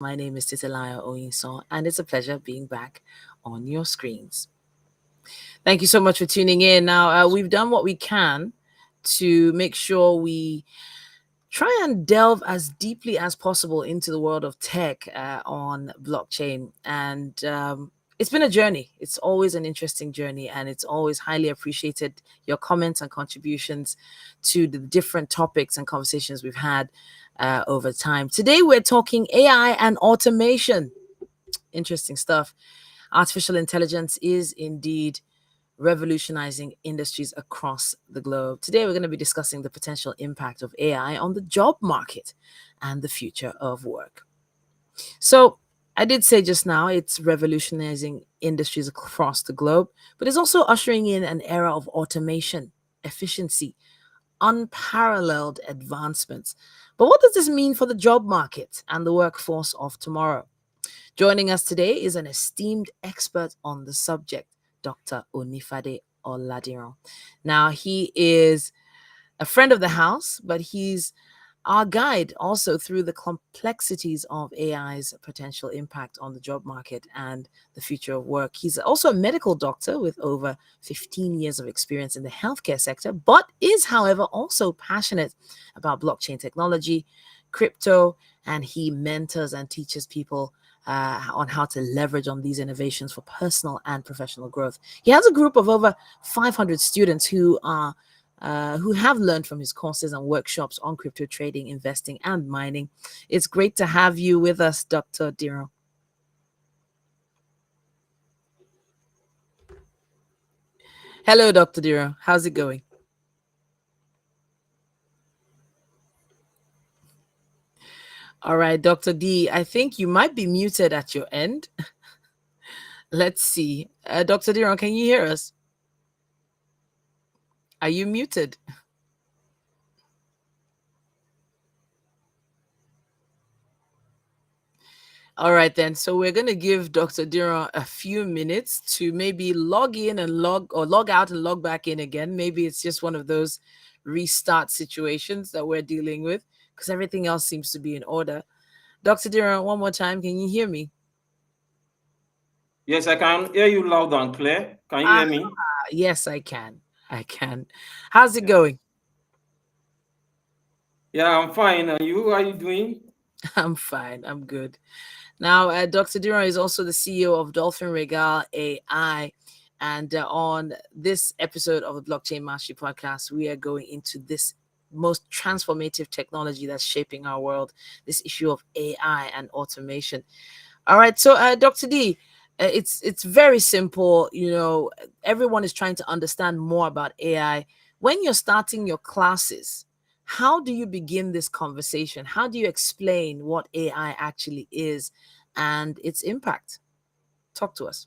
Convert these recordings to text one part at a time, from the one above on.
My name is Titilayo Oyinson, and it's a pleasure being back on your screens. Thank you so much for tuning in. Now, we've done what we can to make sure we try and delve as deeply as possible into the world of tech on blockchain. And it's been a journey. It's always an interesting journey, and it's always highly appreciated your comments and contributions to the different topics and conversations we've had over time. Today, we're talking AI and automation. Interesting stuff. Artificial intelligence is indeed revolutionizing industries across the globe. Today, we're going to be discussing the potential impact of AI on the job market and the future of work. So, I did say just now it's revolutionizing industries across the globe, but it's also ushering in an era of automation, efficiency, unparalleled advancements. But what does this mean for the job market and the workforce of tomorrow? Joining us today is an esteemed expert on the subject, Dr. Onifade Oladiran. Now, he is a friend of the house, but he's our guide also through the complexities of AI's potential impact on the job market and the future of work. He's also a medical doctor with over 15 years of experience in the healthcare sector, but is, however, also passionate about blockchain technology, crypto, and he mentors and teaches people on how to leverage on these innovations for personal and professional growth. He has a group of over 500 students who have learned from his courses and workshops on crypto trading, investing, and mining. It's great to have you with us, Dr. Diran. Hello, Dr. Diran. How's it going? All right, Dr. D, I think you might be muted at your end. Let's see. Dr. Diran, can you hear us? Are you muted? All right, then. So we're going to give Dr. Diran a few minutes to maybe log in and log out and log back in again. Maybe it's just one of those restart situations that we're dealing with because everything else seems to be in order. Dr. Diran, one more time. Can you hear me? Yes, I can hear you loud and clear. Can you hear me? Yes, I can. I can. How's it Yeah. going? Yeah, I'm fine. And you? How are you doing? I'm fine. I'm good. Now, Dr. Diran is also the CEO of Dolphin Regal AI. And on this episode of the Blockchain Mastery Podcast, we are going into this most transformative technology that's shaping our world, this issue of AI and automation. All right. So, Dr. D, it's very simple. You know, everyone is trying to understand more about AI. When you're starting your classes, how do you begin this conversation? How do you explain what AI actually is and its impact? Talk to us.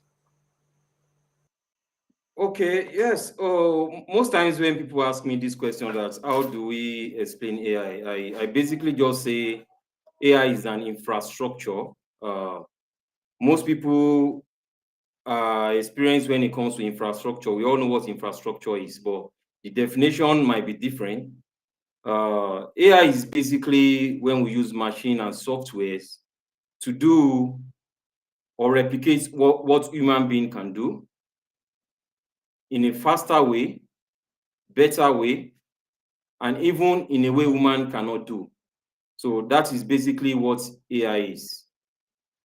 Okay, yes. Most times when people ask me this question, that how do we explain AI? I basically just say AI is an infrastructure. Uh, Most people experience when it comes to infrastructure. We all know what infrastructure is, but the definition might be different. AI is basically when we use machine and softwares to do or replicate what human being can do in a faster way, better way, and even in a way woman cannot do. So that is basically what AI is.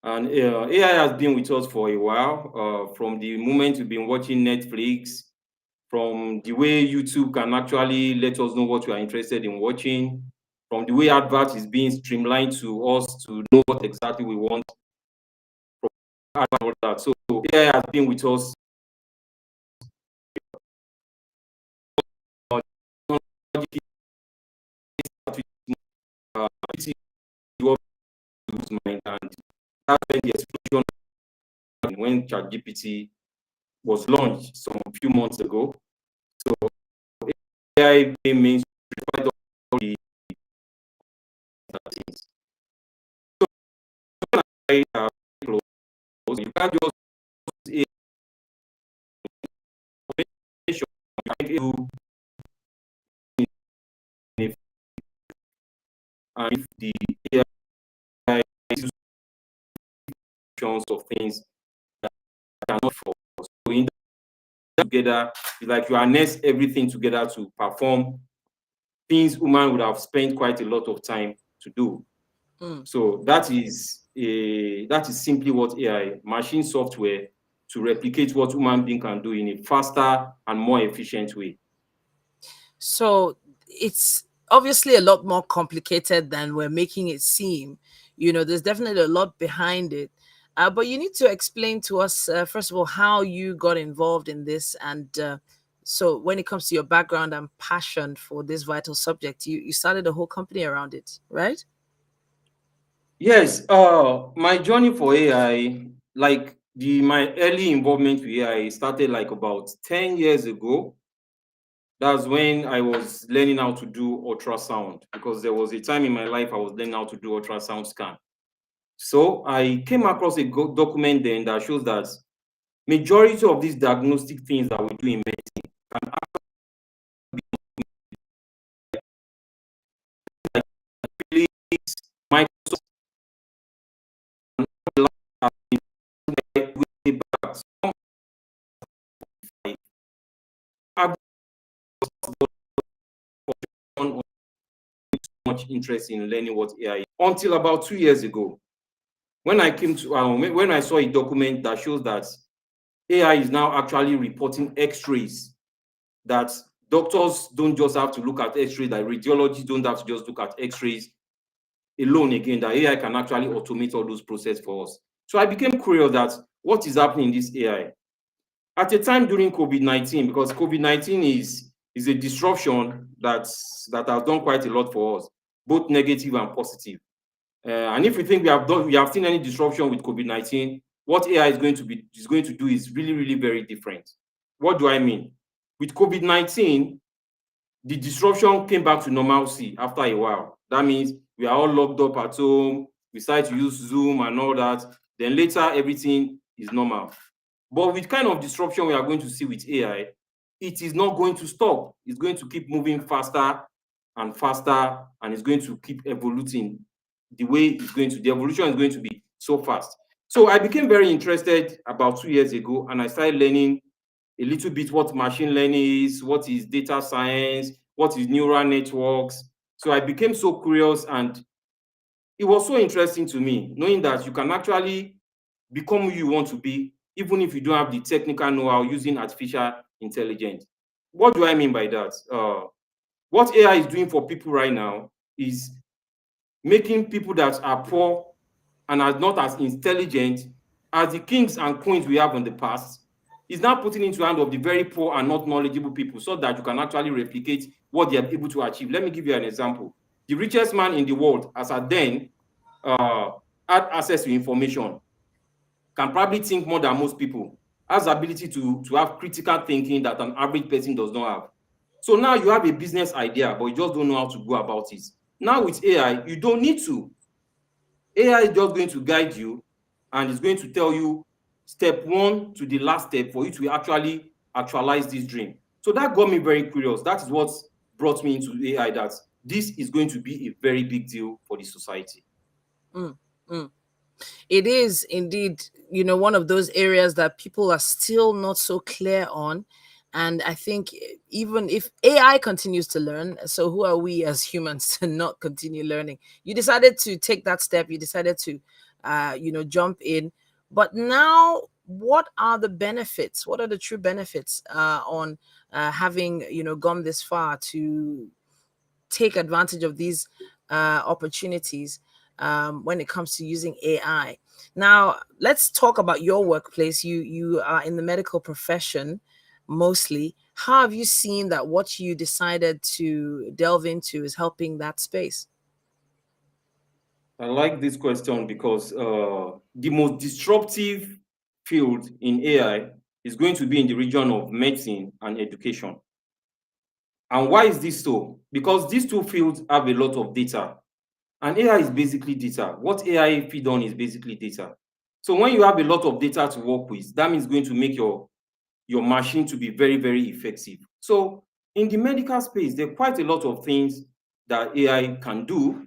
And AI has been with us for a while, from the moment we've been watching Netflix, from the way YouTube can actually let us know what we are interested in watching, from the way advert is being streamlined to us to know what exactly we want from all that. So AI has been with us. Technology is what people's mind, and that's when the explosion when ChatGPT was launched some few months ago. So AI means to provide all the things. So I close. You can't just use AI and if the AI is of things that cannot for. So in together, it's like you harness everything together to perform things human would have spent quite a lot of time to do. So that is simply what AI, machine software to replicate what human being can do in a faster and more efficient way. So it's obviously a lot more complicated than we're making it seem. There's definitely a lot behind it. But you need to explain to us, first of all, how you got involved in this. And so when it comes to your background and passion for this vital subject, you started a whole company around it, right? Yes, my journey for AI, like my early involvement with AI started like about 10 years ago. That's when I was learning how to do ultrasound, because there was a time in my life I was learning how to do ultrasound scan. So I came across a document then that shows that majority of these diagnostic things that we do in medicine can actually Microsoft way back. I've done much interest in learning what AI is until about 2 years ago, when I came to when I saw a document that shows that AI is now actually reporting X-rays, that doctors don't just have to look at X-rays, that radiologists don't have to just look at X-rays alone again, that AI can actually automate all those processes for us. So I became curious that what is happening in this AI. At a time during COVID-19, because COVID-19 is a disruption that has done quite a lot for us, both negative and positive. And if we think we have seen any disruption with COVID-19, what AI is going to do is really, really very different. What do I mean? With COVID-19, the disruption came back to normalcy after a while. That means we are all locked up at home, we started to use Zoom and all that. Then later, everything is normal. But with kind of disruption we are going to see with AI, it is not going to stop. It's going to keep moving faster and faster, and it's going to keep evolving the way it's going to. The evolution is going to be so fast. So I became very interested about 2 years ago, and I started learning a little bit what machine learning is, what is data science, what is neural networks. So I became so curious, and it was so interesting to me knowing that you can actually become who you want to be, even if you don't have the technical know-how using artificial intelligence. What do I mean by that? What AI is doing for people right now is making people that are poor and are not as intelligent as the kings and queens we have in the past, is now putting into the hand of the very poor and not knowledgeable people, so that you can actually replicate what they are able to achieve. Let me give you an example. The richest man in the world, as at then, had access to information, can probably think more than most people, has the ability to have critical thinking that an average person does not have. So now you have a business idea, but you just don't know how to go about it. Now with AI, you don't need to. AI is just going to guide you, and it's going to tell you step one to the last step for you to actually actualize this dream. So that got me very curious. That is what brought me into AI, that this is going to be a very big deal for the society. Mm, mm. It is indeed, one of those areas that people are still not so clear on. And I think even if AI continues to learn, so who are we as humans to not continue learning? You decided to take that step, you decided to, jump in. But now, what are the benefits? What are the true benefits on having, gone this far to take advantage of these opportunities when it comes to using AI. Now, let's talk about your workplace. You are in the medical profession mostly. How have you seen that what you decided to delve into is helping that space? I like this question because the most disruptive field in AI is going to be in the region of medicine and education. And why is this so? Because these two fields have a lot of data, and AI is basically data. What AI feed on is basically data. So when you have a lot of data to work with, that means going to make your machine to be very, very effective. So in the medical space, there are quite a lot of things that AI can do.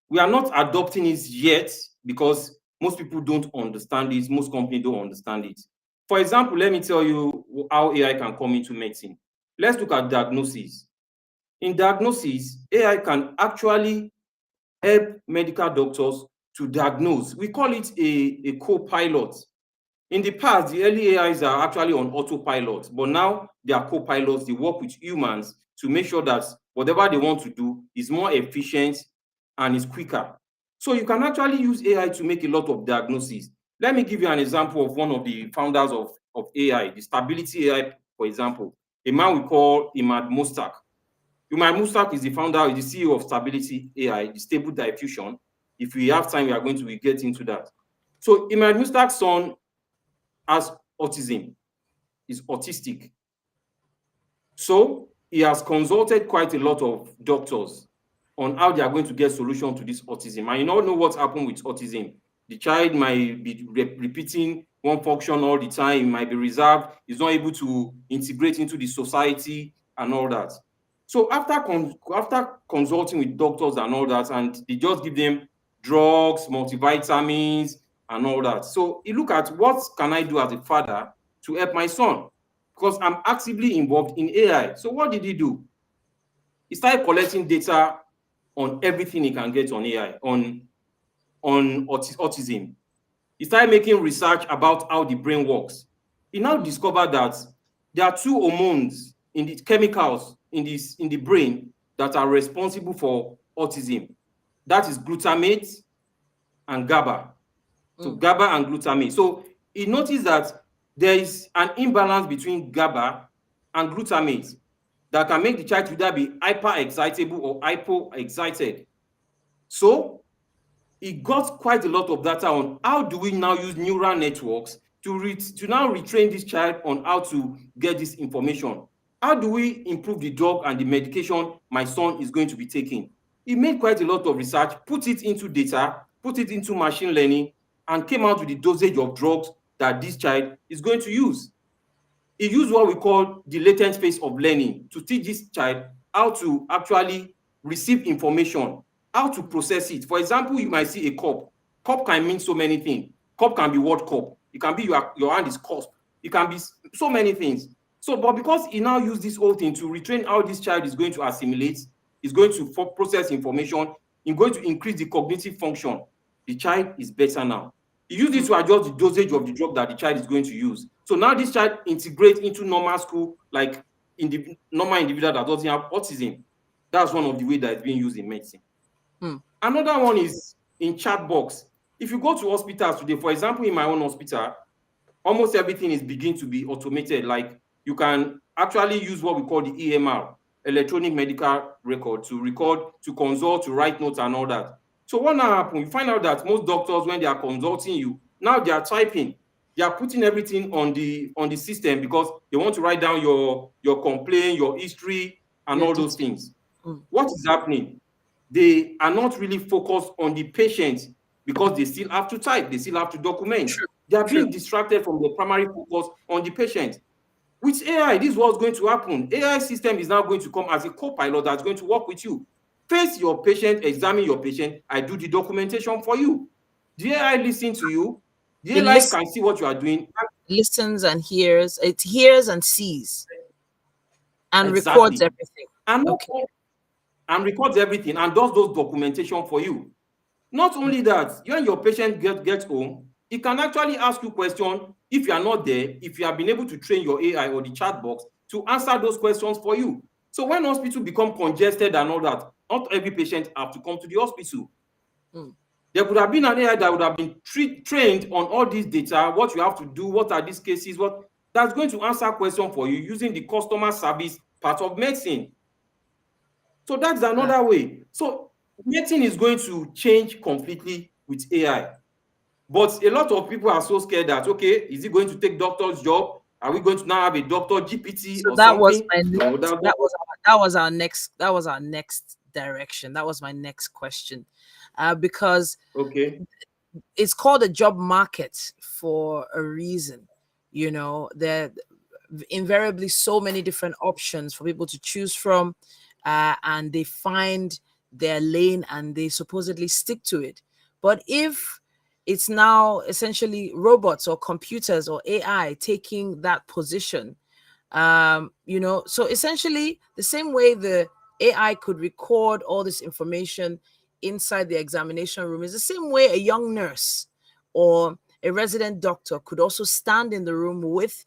We are not adopting it yet because Most people don't understand it. Most companies don't understand it. For example, let me tell you how AI can come into medicine. Let's look at diagnosis. In diagnosis, AI can actually help medical doctors to diagnose. We call it a co-pilot. In the past, the early AIs are actually on autopilot, but now they are co-pilots. They work with humans to make sure that whatever they want to do is more efficient and is quicker. So you can actually use AI to make a lot of diagnoses. Let me give you an example of one of the founders of AI, the Stability AI, for example, a man we call Imad Mustak. Imad Mustak is the founder, is the CEO of Stability AI, the Stable Diffusion. If we have time, we are going to get into that. So Imad Mustak's son has autism, is autistic. So he has consulted quite a lot of doctors on how they are going to get solution to this autism. And you don't know what's happened with autism. The child might be repeating one function all the time, it might be reserved, is not able to integrate into the society and all that. So after consulting with doctors and all that, and they just give them drugs, multivitamins, and all that. So he look at what can I do as a father to help my son, because I'm actively involved in AI. So what did he do? He started collecting data on everything he can get on AI, on autism. He started making research about how the brain works. He now discovered that there are two hormones in the chemicals in the brain that are responsible for autism. That is glutamate and GABA. So GABA and glutamate. So he noticed that there is an imbalance between GABA and glutamate that can make the child either be hyper excitable or hypo excited. So he got quite a lot of data on how do we now use neural networks to now retrain this child on how to get this information. How do we improve the drug and the medication my son is going to be taking? He made quite a lot of research, put it into data, put it into machine learning, and came out with the dosage of drugs that this child is going to use. He used what we call the latent phase of learning to teach this child how to actually receive information, how to process it. For example, you might see a cup. Cup can mean so many things. Cup can be what cup? It can be your hand is cusped. It can be so many things. So, but because he now used this whole thing to retrain how this child is going to assimilate, is going to process information, is going to increase the cognitive function, the child is better now. He used it to adjust the dosage of the drug that the child is going to use. So now this child integrates into normal school, like in the normal individual that doesn't have autism. That's one of the ways that is being used in medicine. Another one is in chat box. If you go to hospitals today, for example, in my own hospital, almost everything is beginning to be automated. Like you can actually use what we call the EMR, electronic medical record, to record, to consult, to write notes and all that. So what now happens? You find out that most doctors, when they are consulting you, now they are typing, they are putting everything on the system because they want to write down your complaint, your history, and all those things. What is happening? They are not really focused on the patient because they still have to type, they still have to document. They are being distracted from the primary focus on the patient. With AI, this is what's going to happen. AI system is now going to come as a co-pilot that's going to work with you. Face your patient, examine your patient, I do the documentation for you. The AI listen to you. The It AI can see what you are doing. listens and hears. It hears and sees and records Exactly. everything. And, Okay. and records everything and does those documentation for you. Not only that, when your patient gets home, he can actually ask you questions if you are not there, if you have been able to train your AI or the chat box to answer those questions for you. So when hospital become congested and all that, not every patient have to come to the hospital. There could have been an AI that would have been trained on all this data, what you have to do, what are these cases, what that's going to answer questions for you using the customer service part of medicine. So that's another way. So medicine is going to change completely with AI. But a lot of people are so scared that, okay, is it going to take doctor's job? Are we going to now have a doctor GPT So or that was something? my No, next, that's not. that was our next direction. That was my next question. Because Okay. it's called a job market for a reason. You know, there invariably so many different options for people to choose from, and they find their lane and they supposedly stick to it. But if it's now essentially robots or computers or AI taking that position. So essentially the same way the AI could record all this information inside the examination room is the same way a young nurse or a resident doctor could also stand in the room with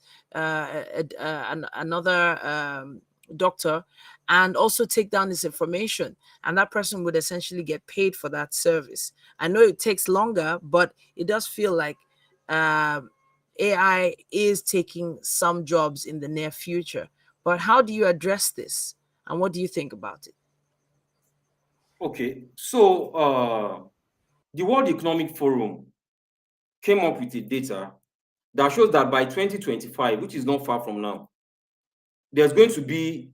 another doctor and also take down this information, and that person would essentially get paid for that service. I know it takes longer, but it does feel like um AI is taking some jobs in the near future. But how do you address this? And what do you think about it? Okay, so the World Economic Forum came up with a data that shows that by 2025, which is not far from now, there's going to be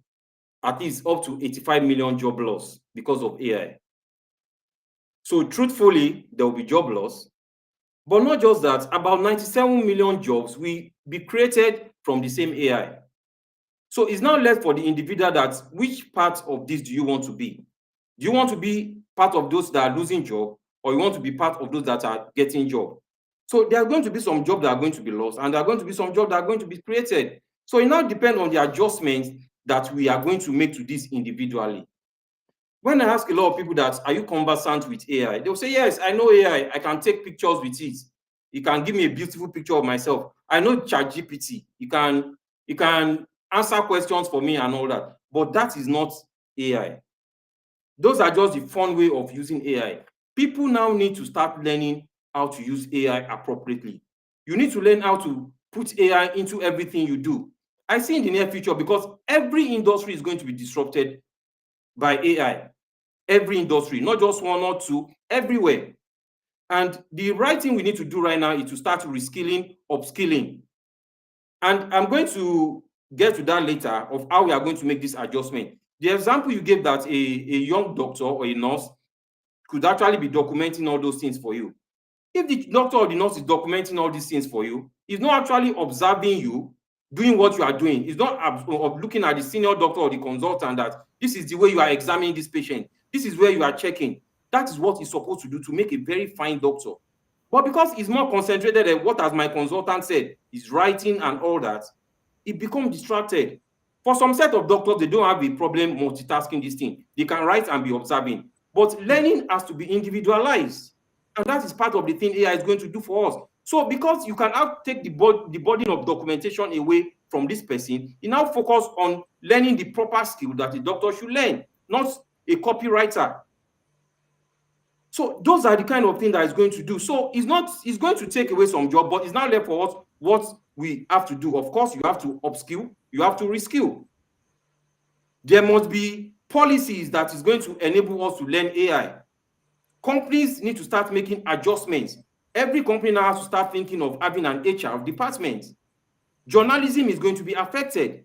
at least up to 85 million job loss because of AI. So truthfully, there will be job loss, but not just that, about 97 million jobs will be created from the same AI. So it's now left for the individual that which part of this do you want to be? Do you want to be part of those that are losing job, or you want to be part of those that are getting job? So there are going to be some jobs that are going to be lost, and there are going to be some jobs that are going to be created. So it now depends on the adjustments that we are going to make to this individually. When I ask a lot of people that, are you conversant with AI? They'll say, yes, I know AI. I can take pictures with it. You can give me a beautiful picture of myself. I know ChatGPT. You can answer questions for me and all that. But that is not AI. Those are just the fun way of using AI. People now need to start learning how to use AI appropriately. You need to learn how to put AI into everything you do. I see in the near future, because every industry is going to be disrupted by AI. Every industry, not just one or two, everywhere. And the right thing we need to do right now is to start reskilling, upskilling. And I'm going to get to that later of how we are going to make this adjustment. The example you gave, that a young doctor or a nurse could actually be documenting all those things for you. If the doctor or the nurse is documenting all these things for you, he's not actually observing you doing what you are doing. He's not looking at the senior doctor or the consultant that this is the way you are examining this patient. This is where you are checking. That is what he's supposed to do to make a very fine doctor. But because he's more concentrated on what has my consultant said, he's writing and all that, he becomes distracted. For some set of doctors, they don't have a problem multitasking this thing. They can write and be observing. But learning has to be individualized. And that is part of the thing AI is going to do for us. So because you can now take the burden of documentation away from this person, you now focus on learning the proper skill that the doctor should learn, not a copywriter. So those are the kind of thing that is going to do. So it's going to take away some job, but it's not left for us what we have to do. Of course, you have to upskill, you have to reskill. There must be policies that is going to enable us to learn AI. Companies need to start making adjustments. Every company now has to start thinking of having an HR department. Journalism is going to be affected.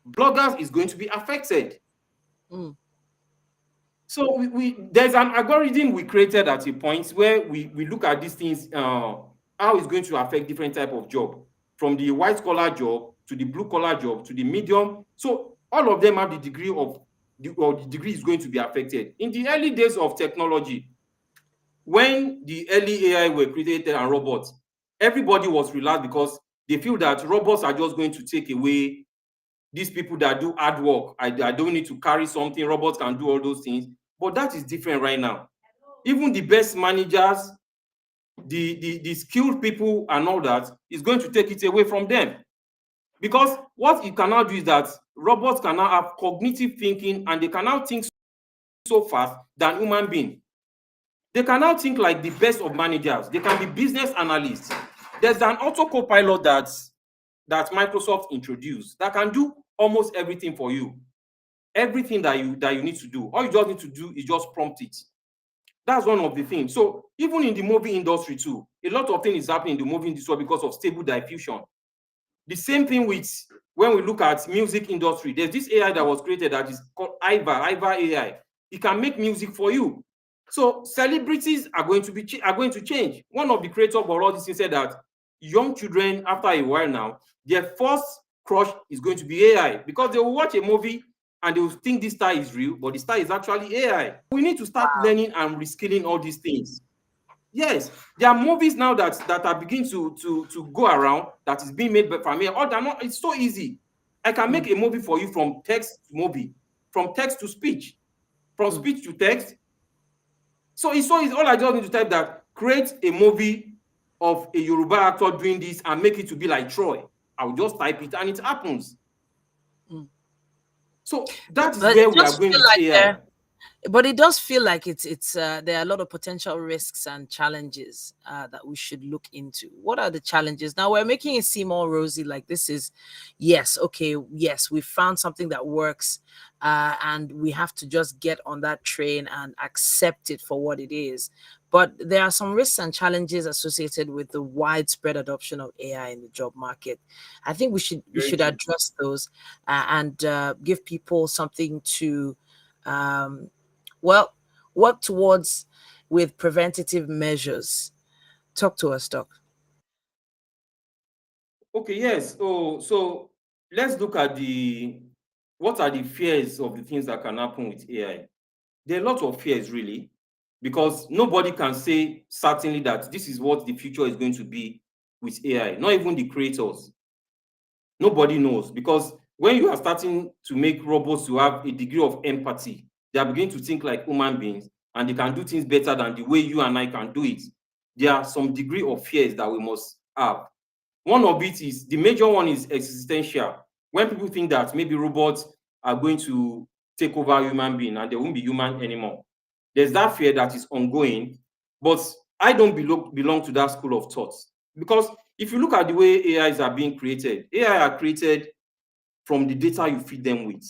Bloggers is going to be affected. Mm. So there's an algorithm we created at a point where we look at these things, how it's going to affect different type of job, from the white collar job to the blue collar job to the medium. So all of them have the degree of the degree is going to be affected. In the early days of technology, when the early AI were created and robots, everybody was relaxed because they feel that robots are just going to take away these people that do hard work. I don't need to carry something. Robots can do all those things. But that is different right now. Even the best managers, the skilled people and all that is going to take it away from them. Because what you can now do is that robots can now have cognitive thinking, and they can now think so fast than human beings. They can now think like the best of managers. They can be business analysts. There's an auto copilot that Microsoft introduced that can do almost everything for you. Everything that you need to do. All you just need to do is just prompt it. That's one of the things. So even in the movie industry too, a lot of things is happening in the movie industry because of stable diffusion. The same thing with when we look at music industry. There's this AI that was created that is called Iva AI. It can make music for you. So celebrities are going to change. One of the creators of all this said that young children, after a while now, their first crush is going to be AI, because they will watch a movie and they will think this star is real, but the star is actually AI. We need to start learning and reskilling all these things. Yes, there are movies now that are beginning to go around that is being made from here. Oh, they're not. It's so easy. I can make a movie for you from text to movie, from text to speech, from speech to text. So it's so easy. All I just need to type that create a movie of a Yoruba actor doing this and make it to be like Troy. I'll just type it and it happens. So that is But it where we are does going feel with like AI. but it does feel like it's there are a lot of potential risks and challenges that we should look into. What are the challenges? Now we're making it seem all rosy, like this is, yes, okay, yes, we found something that works, and we have to just get on that train and accept it for what it is. But there are some risks and challenges associated with the widespread adoption of AI in the job market. I think we Very should true. address those, and give people something to um, well, work towards with preventative measures. Talk to us, Doc. Okay, yes. So let's look at the what are the fears of the things that can happen with AI. There are a lot of fears really, because nobody can say certainly that this is what the future is going to be with AI. Not even the creators. Nobody knows, because when you are starting to make robots to have a degree of empathy, they are beginning to think like human beings and they can do things better than the way you and I can do it. There are some degree of fears that we must have. One of it is, the major one is existential. When people think that maybe robots are going to take over human being and they won't be human anymore, there's that fear that is ongoing. But I don't belong to that school of thought, because if you look at the way AIs are being created, AI are created from the data you feed them with.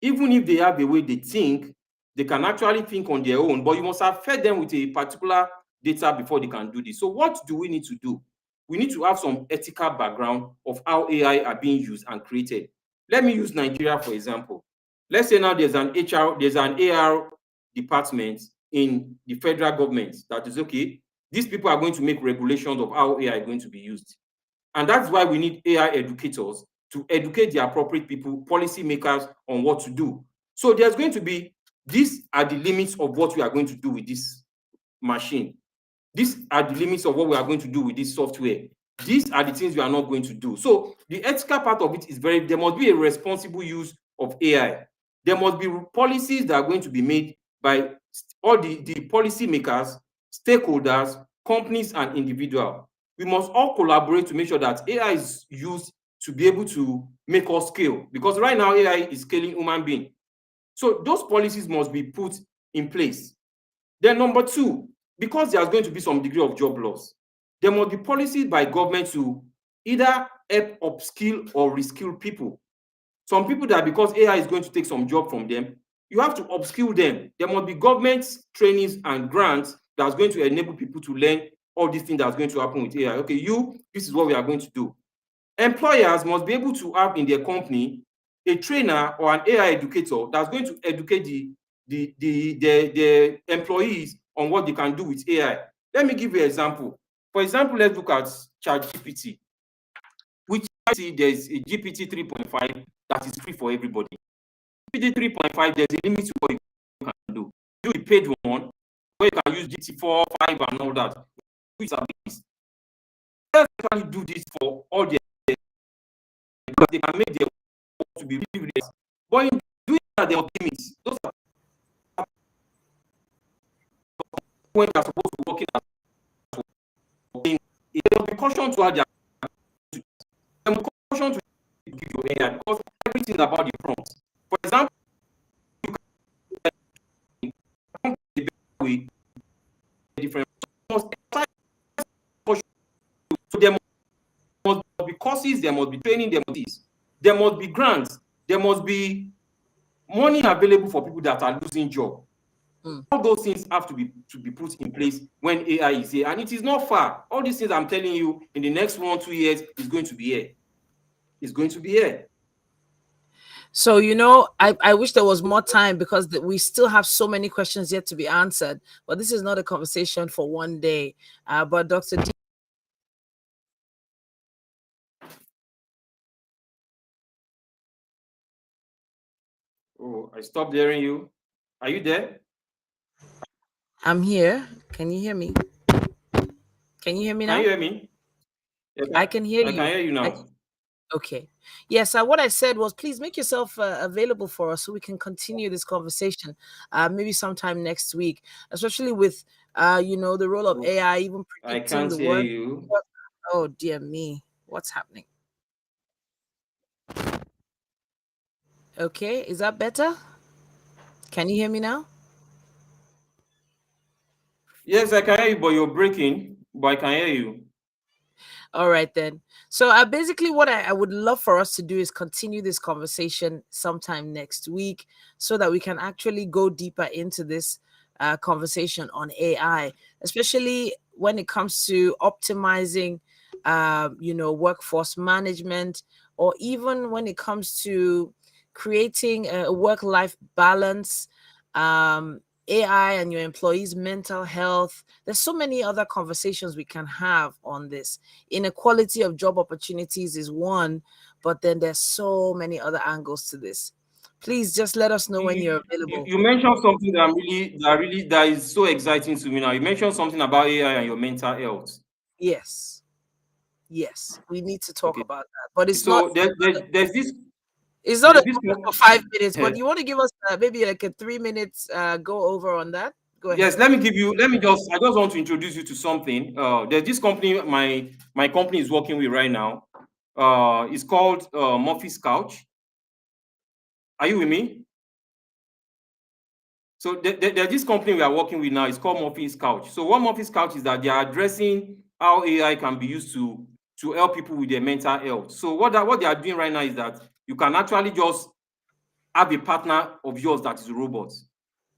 Even if they have a way they think, they can actually think on their own, but you must have fed them with a particular data before they can do this. So what do we need to do? We need to have some ethical background of how AI are being used and created. Let me use Nigeria for example. Let's say now there's an AR department in the federal government that is okay. These people are going to make regulations of how AI is going to be used. And that's why we need AI educators to educate the appropriate people, policymakers, on what to do. So there's going to be, these are the limits of what we are going to do with this machine. These are the limits of what we are going to do with this software. These are the things we are not going to do. So the ethical part of it is there must be a responsible use of AI. There must be policies that are going to be made by all the policy makers, stakeholders, companies, and individuals. We must all collaborate to make sure that AI is used to be able to make us scale, because right now AI is scaling human being. So those policies must be put in place. Then number two, because there's going to be some degree of job loss, there must be policies by government to either help upskill or reskill people. Some people that, because AI is going to take some job from them, you have to upskill them. There must be government trainings and grants that's going to enable people to learn all these things that's going to happen with AI. Okay, this is what we are going to do. Employers must be able to have in their company a trainer or an AI educator that's going to educate the employees on what they can do with AI. Let me give you an example. For example, let's look at ChatGPT. With ChatGPT, there's a GPT 3.5 that is free for everybody. GPT 3.5, there's a limit to what you can do. Do the paid one, where you can use GPT 4, 5, and all that. Which are these? Let's actually do this for all the, because they can make their work to be really, really. But in doing that, there are limits. Those are when they are supposed to work in as working. There must be caution to how they are. There must be caution to give your AI, because everything is about the prompt. For example, you can prompt the better way, different. So there must be courses, there must be training, there must be grants, there must be money available for people that are losing job. All those things have to be put in place when AI is here, and it is not far. All these things I'm telling you, in the next 1-2 years, is going to be here. It's going to be here. So, I wish there was more time, because we still have so many questions yet to be answered. But this is not a conversation for one day. But Dr. D. Oh, I stopped hearing you. Are you there? I'm here. Can you hear me? Can you hear me Can you now? hear me? I can hear I can you. hear you I, now. okay. Yes, what I said was please make yourself available for us so we can continue this conversation maybe sometime next week, especially with, the role of AI, even I predicting can't the hear work. you. Oh, dear me. What's happening? Okay. Is that better? Can you hear me now? Yes, I can hear you, but you're breaking. But I can hear you. All right, then. So, basically, what I would love for us to do is continue this conversation sometime next week so that we can actually go deeper into this conversation on AI, especially when it comes to optimizing, workforce management, or even when it comes to creating a work life balance. AI and your employees' mental health. There's so many other conversations we can have on this. Inequality of job opportunities is one, but then there's so many other angles to this. Please just let us know when You, you're you, available. you mentioned something that is so exciting to me now. You mentioned something about AI and your mental health. Yes, yes, we need to talk Okay. about that, but it's not. So there's this It's not a there's this topic for com- 5 minutes. But you want to give us maybe like a 3 minutes go over on that? Go ahead. yes, I just want to introduce you to something. There's this company my company is working with right now. It's called Murphy's Couch. Are you with me? So there's this company we are working with now. It's called Murphy's Couch. So what Murphy's Couch is that they are addressing how AI can be used to help people with their mental health. So what they are doing right now is that you can actually just have a partner of yours that is a robot.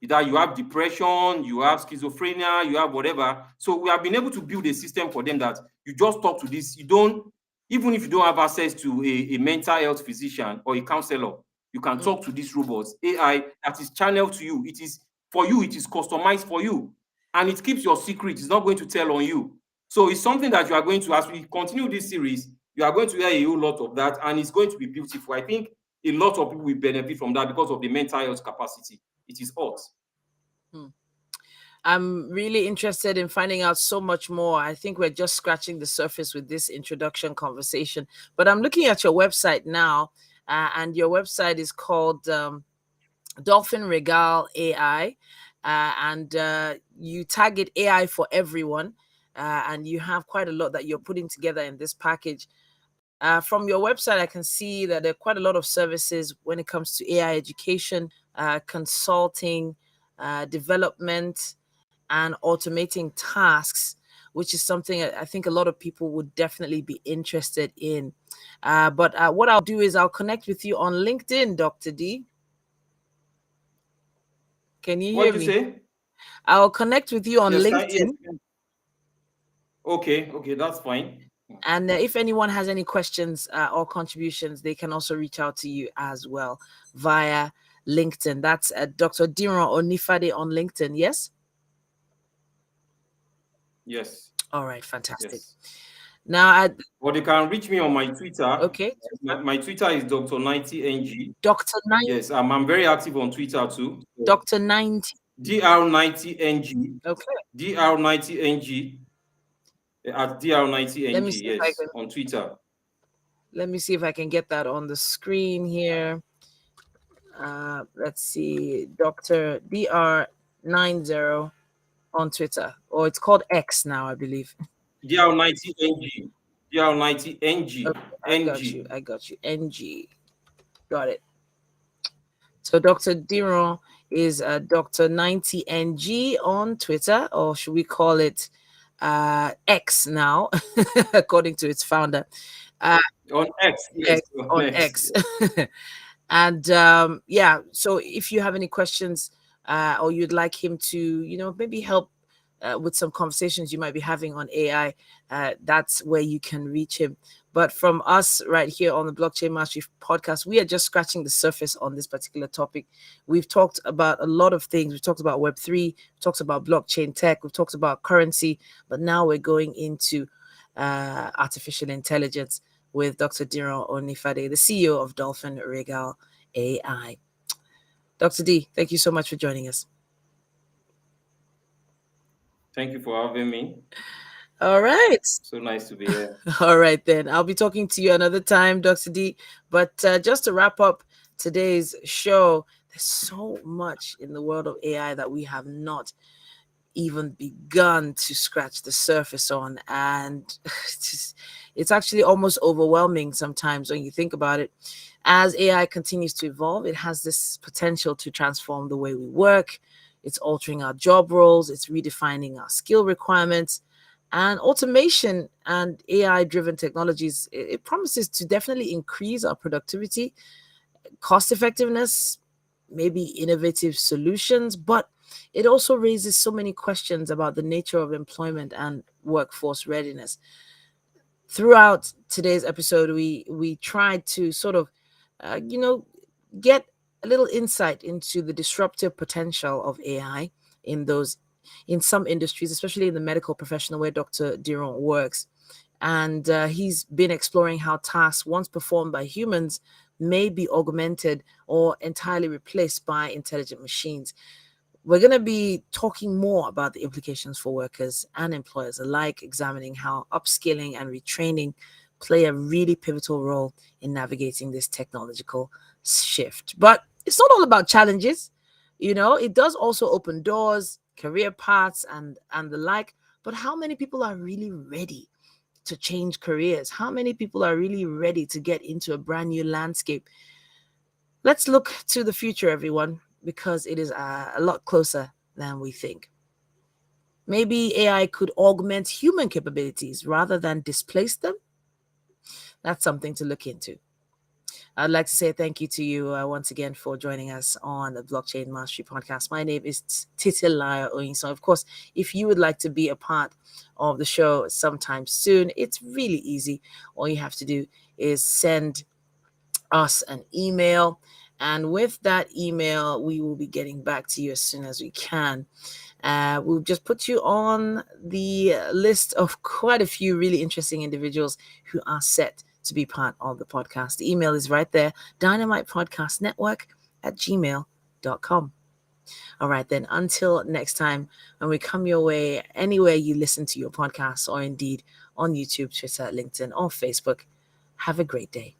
Either you have depression, you have schizophrenia, you have whatever. So we have been able to build a system for them that you just talk to this. You don't, even if you don't have access to a mental health physician or a counselor, you can Mm, talk to these robots, AI that is channeled to you. It is for you, it is customized for you. And it keeps your secret. It's not going to tell on you. So it's something that you are going to, as we continue this series, you are going to hear a whole lot of that, and it's going to be beautiful. I think a lot of people will benefit from that because of the mental health capacity. It is hot. mm. I'm really interested in finding out so much more. I think we're just scratching the surface with this introduction conversation. But I'm looking at your website now, and your website is called Dolphin Regal AI, and you target AI for everyone, and you have quite a lot that you're putting together in this package. From your website, I can see that there are quite a lot of services when it comes to AI education, consulting, development, and automating tasks, which is something I think a lot of people would definitely be interested in. But what I'll do is I'll connect with you on LinkedIn, Dr. D. Can you What hear did you me? say? I'll connect with you on Yes. LinkedIn. Okay, that's fine. And if anyone has any questions or contributions, they can also reach out to you as well via LinkedIn. That's Dr. Diran Onifade on LinkedIn. Yes? Yes, All right, fantastic. yes. Now, Or they can reach me on my Twitter. okay, My Twitter is Dr. 90NG. Dr. 9, Yes, I'm very active on Twitter too. So Dr. 90. Dr90NG. Okay, Dr90NG at let me Dr90NG. see if I Yes, can on Twitter. get that on the screen here. Let's see, Dr. DR90 on Twitter, or it's called X now, I believe. Dr90NG. Dr90NG. Okay, I got you. NG. I got you. NG. Got it. So Dr. Diron is Dr. 90NG on Twitter, or should we call it X now, according to its founder. Uh, On X, yes, X on on X. X. And yeah, so if you have any questions or you'd like him to, maybe help with some conversations you might be having on AI, that's where you can reach him. But from us right here on the Blockchain Mastery podcast, we are just scratching the surface on this particular topic. We've talked about a lot of things. We've talked about Web3, we've talked about blockchain tech, we've talked about currency, but now we're going into artificial intelligence with Dr. Diran Onifade, the CEO of Dolphin Regal AI. Dr. D, thank you so much for joining us. Thank you for having me. All right. So nice to be here. All right, then. I'll be talking to you another time, Dr. D. But just to wrap up today's show, there's so much in the world of AI that we have not even begun to scratch the surface on. And it's actually almost overwhelming sometimes when you think about it. As AI continues to evolve, it has this potential to transform the way we work. It's altering our job roles, it's redefining our skill requirements. And automation and AI driven technologies, it promises to definitely increase our productivity, cost effectiveness, maybe innovative solutions, but it also raises so many questions about the nature of employment and workforce readiness. Throughout today's episode, we tried to sort of, you know, get a little insight into the disruptive potential of AI in those in some industries, especially in the medical profession where Dr. Diran works. And he's been exploring how tasks once performed by humans may be augmented or entirely replaced by intelligent machines. We're going to be talking more about the implications for workers and employers alike, examining how upskilling and retraining play a really pivotal role in navigating this technological shift. But it's not all about challenges. It does also open doors, career paths, and the like. But how many people are really ready to change careers? How many people are really ready to get into a brand new landscape? Let's look to the future, everyone, because it is a lot closer than we think. Maybe AI could augment human capabilities rather than displace them. That's something to look into. I'd like to say thank you to you once again for joining us on the Blockchain Mastery Podcast. My name is Titilayo Oyinso. Of course, if you would like to be a part of the show sometime soon, it's really easy. All you have to do is send us an email. And with that email, we will be getting back to you as soon as we can. We'll just put you on the list of quite a few really interesting individuals who are set to be part of the podcast. The email is right there, dynamitepodcastnetwork@gmail.com. All right, then, until next time, when we come your way, anywhere you listen to your podcast, or indeed on YouTube, Twitter, LinkedIn, or Facebook, have a great day.